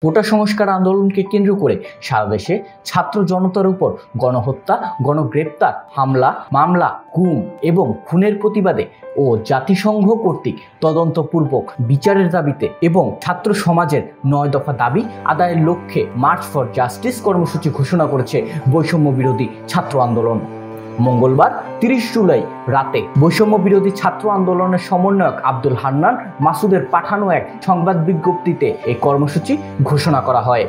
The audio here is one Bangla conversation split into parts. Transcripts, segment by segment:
কোটা সংস্কার আন্দোলনকে কেন্দ্র করে সারা দেশে ছাত্র জনতার উপর গণহত্যা, গণগ্রেপ্তার, হামলা, মামলা, গুম এবং খুনের প্রতিবাদে ও জাতিসংঘ কর্তৃক তদন্তপূর্বক বিচারের দাবিতে এবং ছাত্র সমাজের 9 দফা দাবি আদায়ের লক্ষ্যে মার্চ ফর জাস্টিস কর্মসূচি ঘোষণা করেছে বৈষম্য বিরোধী ছাত্র আন্দোলন। মঙ্গলবার 30 জুলাই রাতে বৈষম্য বিরোধী ছাত্র আন্দোলনের সমন্বয়ক আব্দুল হান্নান মাসুদের পাঠানো এক সংবাদ বিজ্ঞপ্তিতে এই কর্মসূচি ঘোষণা করা হয়।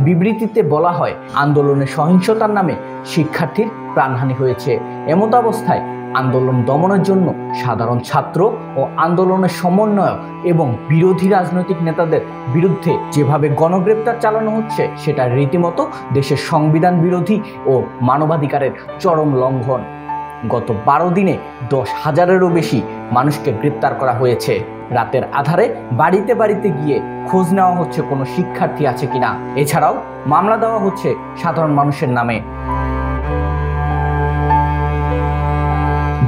বিবৃতিতে বলা হয়, আন্দোলনের সহিংসতার নামে শিক্ষার্থীর প্রাণহানি হয়েছে। এমত অবস্থায় আন্দোলন দমনের জন্য সাধারণ ছাত্র ও আন্দোলনের সমন্বয়ক এবং বিরোধী রাজনৈতিক নেতাদের বিরুদ্ধে যেভাবে গণগ্রেপ্তার চালানো হচ্ছে সেটা রীতিমতো দেশের সংবিধান বিরোধী ও মানবাধিকারের চরম লঙ্ঘন। গত 12 দিনে 10,000-এরও বেশি মানুষকে গ্রেপ্তার করা হয়েছে। রাতের আধারে বাড়িতে বাড়িতে গিয়ে খোঁজ নেওয়া হচ্ছে কোনো শিক্ষার্থী আছে কিনা। এছাড়াও মামলা দেওয়া হচ্ছে সাধারণ মানুষের নামে।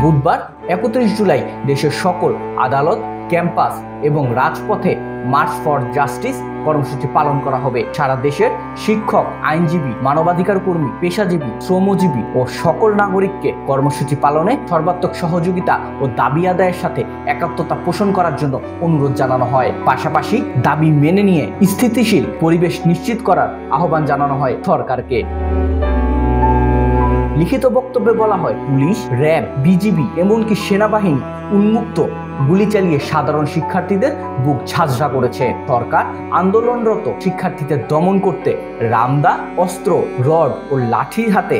বুধবার 31 জুলাই দেশের সকল আদালত, ক্যাম্পাস এবং রাজপথে মার্চ ফর জাস্টিস কর্মসূচি পালন করা হবে। সারা দেশের শিক্ষক, আইনজীবী, মানবাধিকার কর্মী, পেশাজীবী, শ্রমজীবী ও সকল নাগরিককে কর্মসূচি পালনে সর্বাত্মক সহযোগিতা ও দাবি আদায়ের সাথে একাত্মতা পোষণ করার জন্য অনুরোধ জানানো হয়। পাশাপাশি দাবি মেনে নিয়ে স্থিতিশীল পরিবেশ নিশ্চিত করার আহ্বান জানানো হয় সরকারকে। লিখিত বক্তব্যে বলা হয়, পুলিশ, র্যাব, বিজিবি এমনকি সেনাবাহিনী উন্মুক্ত গুলি চালিয়ে সাধারণ শিক্ষার্থীদের বুক ঝাঁঝরা করেছে। সরকার আন্দোলনরত শিক্ষার্থীদের দমন করতে রামদা, অস্ত্র, রড ও লাঠির হাতে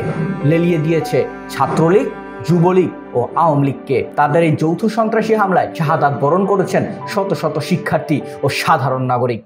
লেলিয়ে দিয়েছে ছাত্রলীগ, যুবলীগ ও আওয়ামী লীগকে। তাদের এই যৌথ সন্ত্রাসী হামলায় শাহাদাত বরণ করেছেন শত শত শিক্ষার্থী ও সাধারণ নাগরিক।